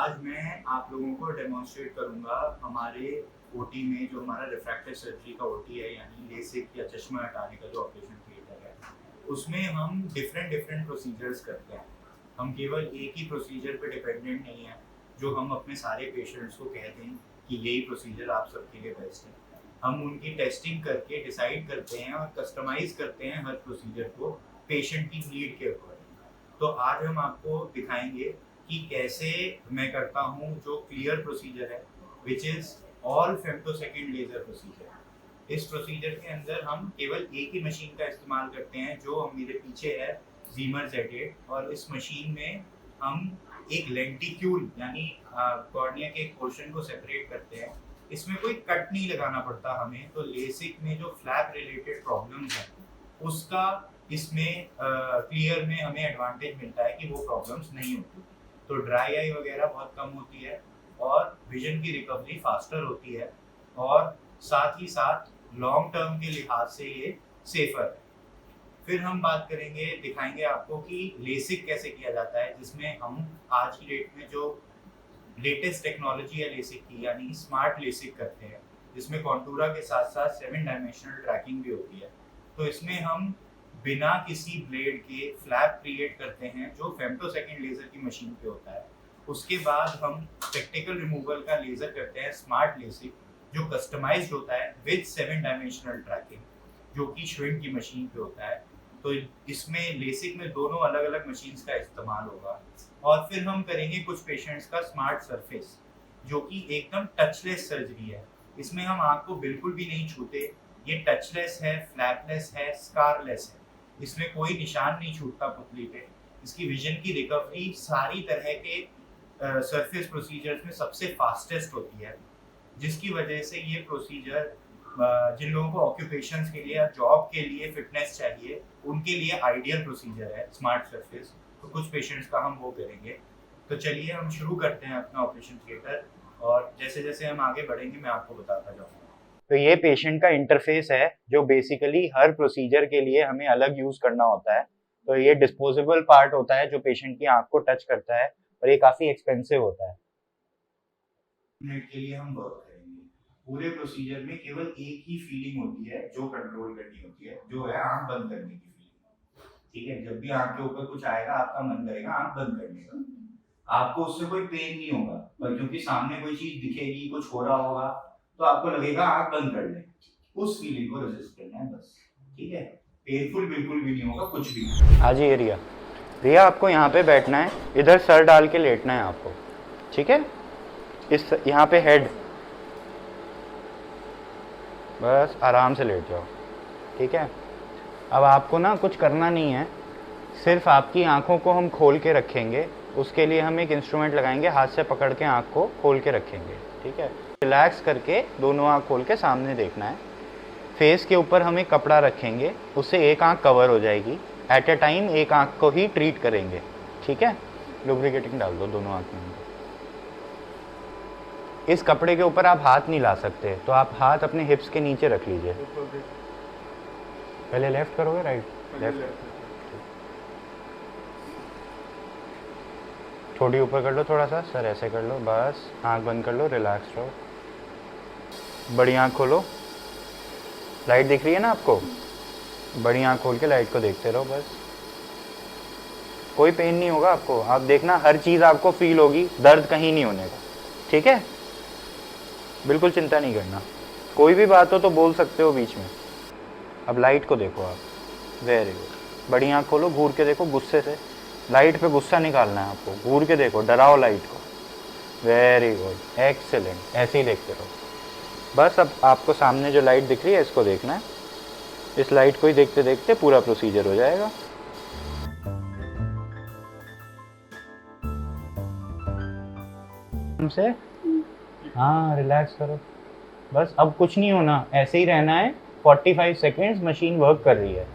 आज मैं आप लोगों को डेमोन्स्ट्रेट करूंगा हमारे ओटी में जो हमारा रिफ्रैक्टिव सर्जरी का ओटी है, यानी लेसिक या चश्मा हटाने का जो ऑपरेशन थिएटर है, उसमें हम डिफरेंट डिफरेंट प्रोसीजर्स करते हैं। हम केवल एक ही प्रोसीजर पे डिपेंडेंट नहीं है जो हम अपने सारे पेशेंट्स को कह दें कि यही प्रोसीजर आप सबके लिए बेस्ट है। हम उनकी टेस्टिंग करके डिसाइड करते हैं और कस्टमाइज करते हैं हर प्रोसीजर को पेशेंट की नीड के अकॉर्डिंग। तो आज हम आपको दिखाएंगे कि कैसे मैं करता हूँ जो क्लियर प्रोसीजर है, which is all femtosecond laser procedure. इस प्रोसीजर के अंदर हम केवल एक ही मशीन का इस्तेमाल करते हैं जो मेरे पीछे है, जीमर Z8। और इस मशीन में हम एक लेंटिक्यूल यानी कॉर्निया के एक पोर्शन को सेपरेट करते हैं। इसमें कोई कट नहीं लगाना पड़ता हमें, तो लेसिक में जो फ्लैप रिलेटेड प्रॉब्लम्स हैं उसका इसमें क्लियर में हमें एडवांटेज मिलता है कि वो प्रॉब्लम्स नहीं होती। तो ड्राई आई वगैरह बहुत कम होती है और विजन की रिकवरी फास्टर होती है, और साथ ही साथ लॉन्ग टर्म के लिहाज से ये सेफर है। फिर हम बात करेंगे, दिखाएंगे आपको कि लेसिक कैसे किया जाता है, जिसमें हम आज की डेट में जो लेटेस्ट टेक्नोलॉजी है लेसिक की, यानी स्मार्ट लेसिक करते हैं, जिसमें कॉन्टूरा के साथ साथ 7 डायमेंशनल ट्रैकिंग भी होती है। तो इसमें हम बिना किसी ब्लेड के फ्लैप क्रिएट करते हैं जो फेम्टोसेकंड लेजर की मशीन पे होता है। उसके बाद हम स्पेक्टिकल रिमूवल का लेजर करते हैं स्मार्ट लेसिक, जो कस्टमाइज्ड होता है विद 7 डायमेंशनल ट्रैकिंग, जो कि श्विन की मशीन पे होता है। तो इसमें लेसिक में दोनों अलग अलग मशीन्स का इस्तेमाल होगा। और फिर हम करेंगे कुछ पेशेंट्स का स्मार्ट सरफेस, जो कि एकदम टचलेस सर्जरी है। इसमें हम आँख को बिल्कुल भी नहीं छूते, ये टचलेस है, फ्लैपलेस है, स्कारलेस है। इसमें कोई निशान नहीं छूटता पुतली पे। इसकी विजन की रिकवरी सारी तरह के सरफेस प्रोसीजर्स में सबसे फास्टेस्ट होती है, जिसकी वजह से ये प्रोसीजर जिन लोगों को ऑक्यूपेशंस के लिए या जॉब के लिए फिटनेस चाहिए उनके लिए आइडियल प्रोसीजर है स्मार्ट सरफेस। तो कुछ पेशेंट्स का हम वो करेंगे। तो चलिए हम शुरू करते हैं अपना ऑपरेशन थिएटर, और जैसे जैसे हम आगे बढ़ेंगे मैं आपको बताता जाऊँगा। तो ये पेशेंट का इंटरफेस है जो बेसिकली हर प्रोसीजर के लिए हमें अलग यूज करना होता है। तो ये डिस्पोजेबल पार्ट होता है जो पेशेंट की आंख को टच करता है, और ये काफी एक्सपेंसिव होता है। मिनट के लिए हम वर्क करेंगे। पूरे प्रोसीजर में केवल एक ही फीलिंग होती है जो कंट्रोल करनी होती है, जो है आंख बंद करने की फीलिंग। ठीक है, जब भी आंख के ऊपर कुछ आएगा आपका मन करेगा आंख बंद करने का। आपको उससे कोई पेन नहीं होगा, पर क्योंकि सामने कोई चीज दिखेगी, कुछ हो रहा होगा, तो आपको लगेगा आंख बंद कर ले। उस फीलिंग को रेजिस्ट करना है बस। ठीक है, पेनफुल बिल्कुल भी नहीं होगा कुछ भी। हाँ जी रिया, रिया आपको यहाँ पे बैठना है, इधर सर डाल के लेटना है आपको। ठीक है, इस यहाँ पे हेड, बस आराम से लेट जाओ। ठीक है, अब आपको ना कुछ करना नहीं है, सिर्फ आपकी आंखों को हम खोल के रखेंगे। उसके लिए हम एक इंस्ट्रूमेंट लगाएंगे, हाथ से पकड़ के आंख को खोल के रखेंगे। ठीक है, रिलैक्स करके दोनों आंख खोल के सामने देखना है। फेस के ऊपर हम एक कपड़ा रखेंगे, उससे एक आंख कवर हो जाएगी। एट ए टाइम एक आंख को ही ट्रीट करेंगे। ठीक है, लुब्रिकेटिंग डाल दो दोनों आंख में। इस कपड़े के ऊपर आप हाथ नहीं ला सकते, तो आप हाथ अपने हिप्स के नीचे रख लीजिए। पहले लेफ्ट करोगे राइट? लेफ्ट। थोड़ी ऊपर कर लो, थोड़ा सा सर ऐसे कर लो, बस आंख बंद कर लो, रिलैक्स रहो। बड़ी आंख खोलो, लाइट दिख रही है ना आपको? बड़ी आंख खोल के लाइट को देखते रहो बस। कोई पेन नहीं होगा आपको, आप देखना हर चीज़ आपको फील होगी, दर्द कहीं नहीं होने का। ठीक है, बिल्कुल चिंता नहीं करना। कोई भी बात हो तो बोल सकते हो बीच में। अब लाइट को देखो आप, वेरी गुड। बड़ी आंख खोलो, घूर के देखो गुस्से से, लाइट पे गुस्सा निकालना है आपको, घूर के देखो, डराओ लाइट को। वेरी गुड, एक्सेलेंट, ऐसे ही देखते रहो बस। अब आपको सामने जो लाइट दिख रही है इसको देखना है, इस लाइट को ही देखते देखते पूरा प्रोसीजर हो जाएगा। से हाँ, रिलैक्स करो बस, अब कुछ नहीं होना, ऐसे ही रहना है। 45 सेकेंड्स मशीन वर्क कर रही है।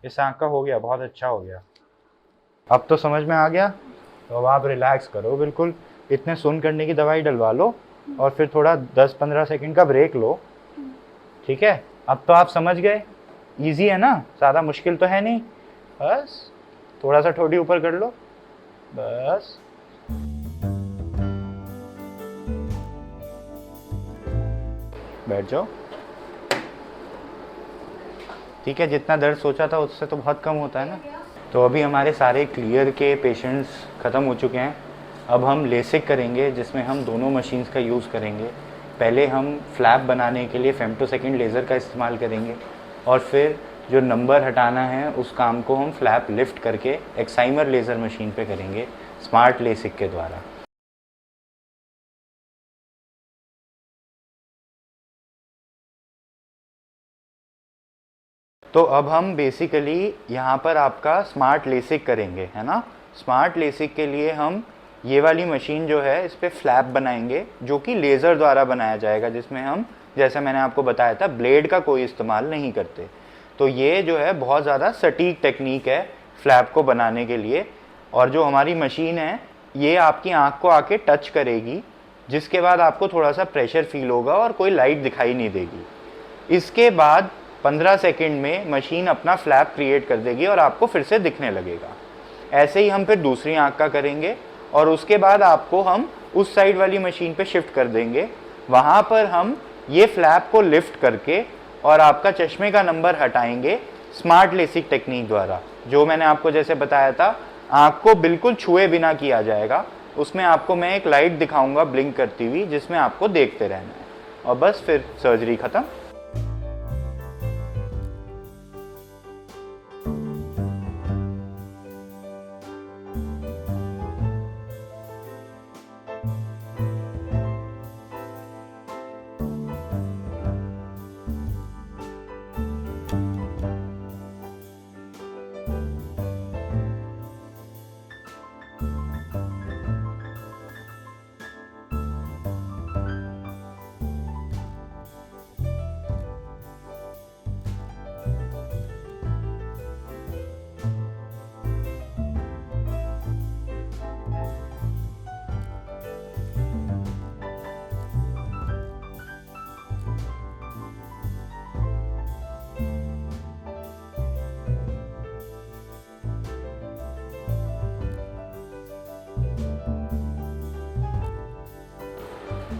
इस आँख का हो गया, बहुत अच्छा हो गया। अब तो समझ में आ गया, तो अब आप रिलैक्स करो बिल्कुल। इतने सुन करने की दवाई डलवा लो और फिर थोड़ा 10-15 सेकंड का ब्रेक लो, ठीक है। अब तो आप समझ गए, इजी है ना, ज़्यादा मुश्किल तो है नहीं। बस थोड़ा सा ठोड़ी ऊपर कर लो, बस। बैठ जाओ। ठीक है, जितना दर्द सोचा था उससे तो बहुत कम होता है ना। तो अभी हमारे सारे क्लियर के पेशेंट्स ख़त्म हो चुके हैं। अब हम लेसिक करेंगे, जिसमें हम दोनों मशीन्स का यूज़ करेंगे। पहले हम फ्लैप बनाने के लिए फेमटोसेकंड लेज़र का इस्तेमाल करेंगे, और फिर जो नंबर हटाना है उस काम को हम फ्लैप लिफ्ट करके एक्साइमर लेज़र मशीन पे करेंगे, स्मार्ट लेसिक के द्वारा। तो अब हम बेसिकली यहाँ पर आपका स्मार्ट लेसिक करेंगे, है ना। स्मार्ट लेसिक के लिए हम ये वाली मशीन जो है इस पर फ्लैप बनाएंगे, जो कि लेज़र द्वारा बनाया जाएगा, जिसमें हम, जैसा मैंने आपको बताया था, ब्लेड का कोई इस्तेमाल नहीं करते। तो ये जो है बहुत ज़्यादा सटीक टेक्निक है फ्लैप को बनाने के लिए। और जो हमारी मशीन है ये आपकी आँख को आके टच करेगी, जिसके बाद आपको थोड़ा सा प्रेशर फील होगा और कोई लाइट दिखाई नहीं देगी। इसके बाद 15 सेकंड में मशीन अपना फ्लैप क्रिएट कर देगी और आपको फिर से दिखने लगेगा। ऐसे ही हम फिर दूसरी आँख का करेंगे, और उसके बाद आपको हम उस साइड वाली मशीन पे शिफ्ट कर देंगे। वहाँ पर हम ये फ्लैप को लिफ्ट करके और आपका चश्मे का नंबर हटाएंगे स्मार्ट लेसिक टेक्निक द्वारा, जो मैंने आपको जैसे बताया था। आँख को बिल्कुल छुए बिना किया जाएगा। उसमें आपको मैं एक लाइट दिखाऊंगा ब्लिंक करती हुई, जिसमें आपको देखते रहना है, और बस फिर सर्जरी ख़त्म।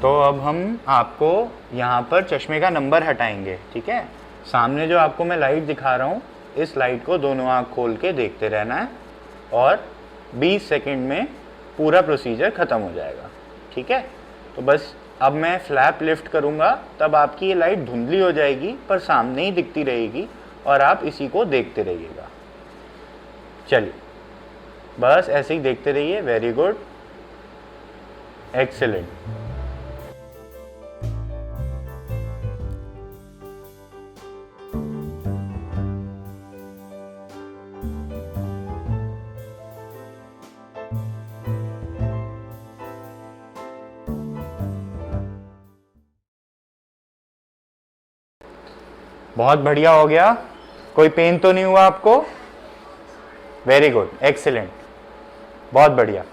तो अब हम आपको यहाँ पर चश्मे का नंबर हटाएंगे, ठीक है। सामने जो आपको मैं लाइट दिखा रहा हूँ, इस लाइट को दोनों आँख खोल के देखते रहना है, और 20 सेकंड में पूरा प्रोसीजर ख़त्म हो जाएगा, ठीक है। तो बस अब मैं फ्लैप लिफ्ट करूँगा, तब आपकी ये लाइट धुंधली हो जाएगी पर सामने ही दिखती रहेगी, और आप इसी को देखते रहिएगा। चलिए, बस ऐसे ही देखते रहिए। Very good, excellent. बहुत बढ़िया हो गया। कोई पेन तो नहीं हुआ आपको? वेरी गुड, एक्सीलेंट, बहुत बढ़िया।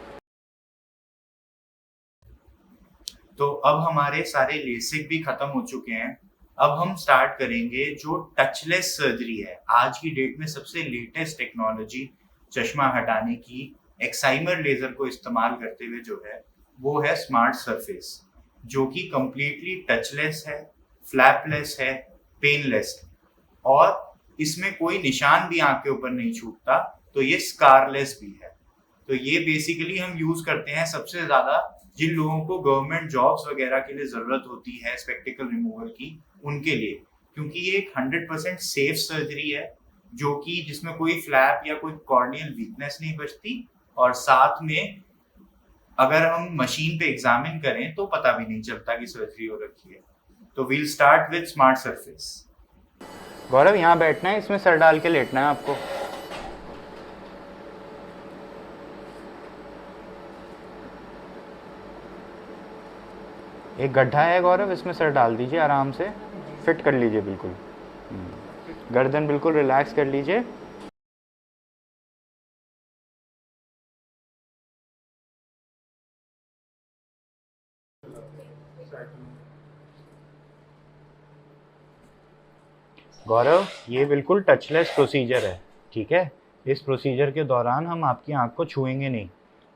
तो अब हमारे सारे लेसिक भी खत्म हो चुके हैं। अब हम स्टार्ट करेंगे जो टचलेस सर्जरी है, आज की डेट में सबसे लेटेस्ट टेक्नोलॉजी चश्मा हटाने की, एक्साइमर लेजर को इस्तेमाल करते हुए जो है वो है स्मार्ट सरफेस, जो कि कंप्लीटली टचलेस है, फ्लैपलेस है, पेनलेस है, और इसमें कोई निशान भी आंख के ऊपर नहीं छूटता। तो ये स्कारलेस भी है। तो ये बेसिकली हम यूज करते हैं सबसे ज्यादा जिन लोगों को गवर्नमेंट जॉब्स वगैरह के लिए जरूरत होती है स्पेक्टिकल रिमूवल की, उनके लिए, क्योंकि ये एक 100% सेफ सर्जरी है, जो कि जिसमें कोई फ्लैप या कोई कॉर्नियल वीकनेस नहीं बचती, और साथ में अगर हम मशीन पे एग्जामिन करें तो पता भी नहीं चलता कि सर्जरी हो रखी है। तो we'll start with smart surface. Gaurav, यहाँ बैठना है, इसमें सर डाल के लेटना है आपको। एक गड्ढा है गौरव, इसमें सर डाल दीजिए, आराम से फिट कर लीजिए बिल्कुल। गर्दन बिल्कुल रिलैक्स कर लीजिए। गौरव, ये बिल्कुल टचलेस प्रोसीजर है, ठीक है। इस प्रोसीजर के दौरान हम आपकी आंख को छुएंगे नहीं,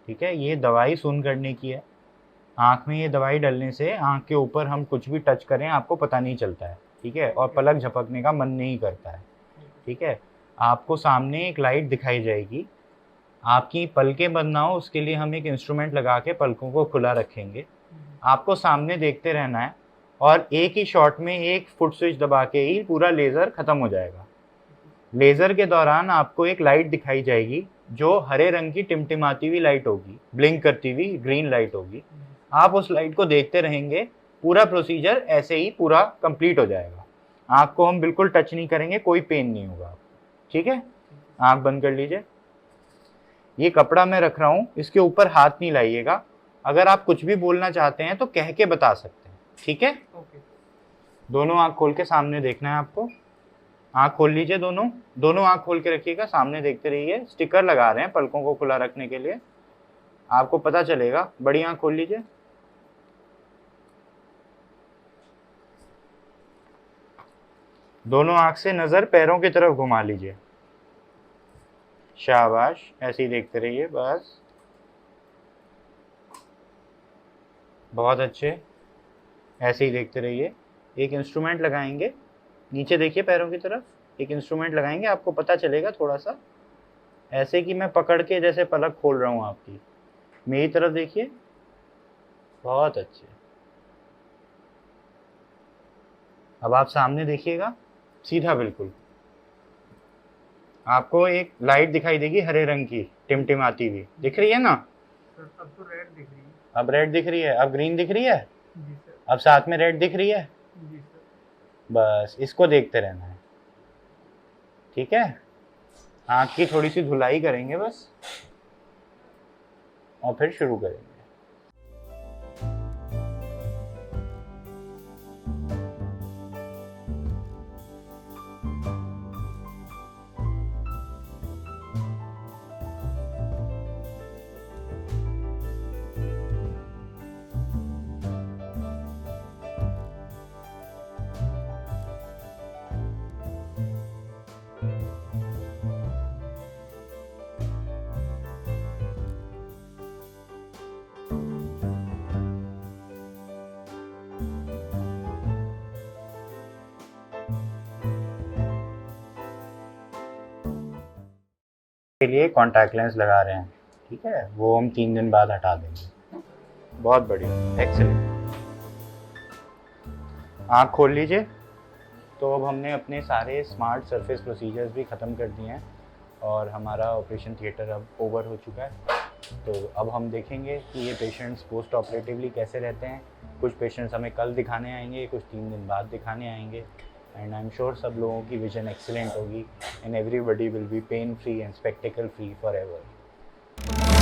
ठीक है। ये दवाई सुन करने की है। आंख में ये दवाई डलने से आंख के ऊपर हम कुछ भी टच करें आपको पता नहीं चलता है, ठीक है, और पलक झपकने का मन नहीं करता है, ठीक है। आपको सामने एक लाइट दिखाई जाएगी, आपकी पलकें बंद ना हो उसके लिए हम एक इंस्ट्रूमेंट लगा के पलकों को खुला रखेंगे। आपको सामने देखते रहना है और एक ही शॉट में एक फुट स्विच दबा के ही पूरा लेज़र ख़त्म हो जाएगा। लेज़र के दौरान आपको एक लाइट दिखाई जाएगी जो हरे रंग की टिमटिमाती हुई लाइट होगी, ब्लिंक करती हुई ग्रीन लाइट होगी। आप उस लाइट को देखते रहेंगे, पूरा प्रोसीजर ऐसे ही पूरा कंप्लीट हो जाएगा। आँख को हम बिल्कुल टच नहीं करेंगे, कोई पेन नहीं होगा आपको, ठीक है। आँख बंद कर लीजिए। ये कपड़ा मैं रख रहा हूँ, इसके ऊपर हाथ नहीं लाइएगा। अगर आप कुछ भी बोलना चाहते हैं तो कह के बता सकते हैं, ठीक है। दोनों आँख खोल के सामने देखना है आपको। आँख खोल लीजिए, दोनों आँख खोल के रखिएगा, सामने देखते रहिए। स्टिकर लगा रहे हैं पलकों को खुला रखने के लिए, आपको पता चलेगा। बड़ी आँख खोल लीजिए। दोनों आँख से नज़र पैरों की तरफ घुमा लीजिए। शाबाश, ऐसे ही देखते रहिए, बस बहुत अच्छे, ऐसे ही देखते रहिए। एक इंस्ट्रूमेंट लगाएंगे, नीचे देखिए पैरों की तरफ, एक इंस्ट्रूमेंट लगाएंगे, आपको पता चलेगा थोड़ा सा ऐसे कि मैं पकड़ के जैसे पलक खोल रहा हूँ आपकी। मेरी तरफ देखिए, बहुत अच्छे। अब आप सामने देखिएगा, सीधा बिल्कुल। आपको एक लाइट दिखाई देगी हरे रंग की टिमटिमाती हुई, दिख रही है ना। अब तो रेड दिख रही है। अब रेड दिख रही है, अब ग्रीन दिख रही है, जी सर। अब साथ में रेड दिख रही है। जी सर। बस इसको देखते रहना है, ठीक है। आँख की थोड़ी सी धुलाई करेंगे बस, और फिर शुरू करेंगे। के लिए कॉन्टैक्ट लेंस लगा रहे हैं, ठीक है, वो हम 3 दिन बाद हटा देंगे। बहुत बढ़िया, एक्सीलेंट। आँख खोल लीजिए। तो अब हमने अपने सारे स्मार्ट सरफेस प्रोसीजर्स भी ख़त्म कर दिए हैं और हमारा ऑपरेशन थिएटर अब ओवर हो चुका है। तो अब हम देखेंगे कि ये पेशेंट्स पोस्ट ऑपरेटिवली कैसे रहते हैं। कुछ पेशेंट्स हमें कल दिखाने आएंगे, कुछ 3 दिन बाद दिखाने आएंगे। एंड आई एम श्योर सब लोगों की विजन एक्सीलेंट होगी and everybody will be pain free and spectacled free for ever.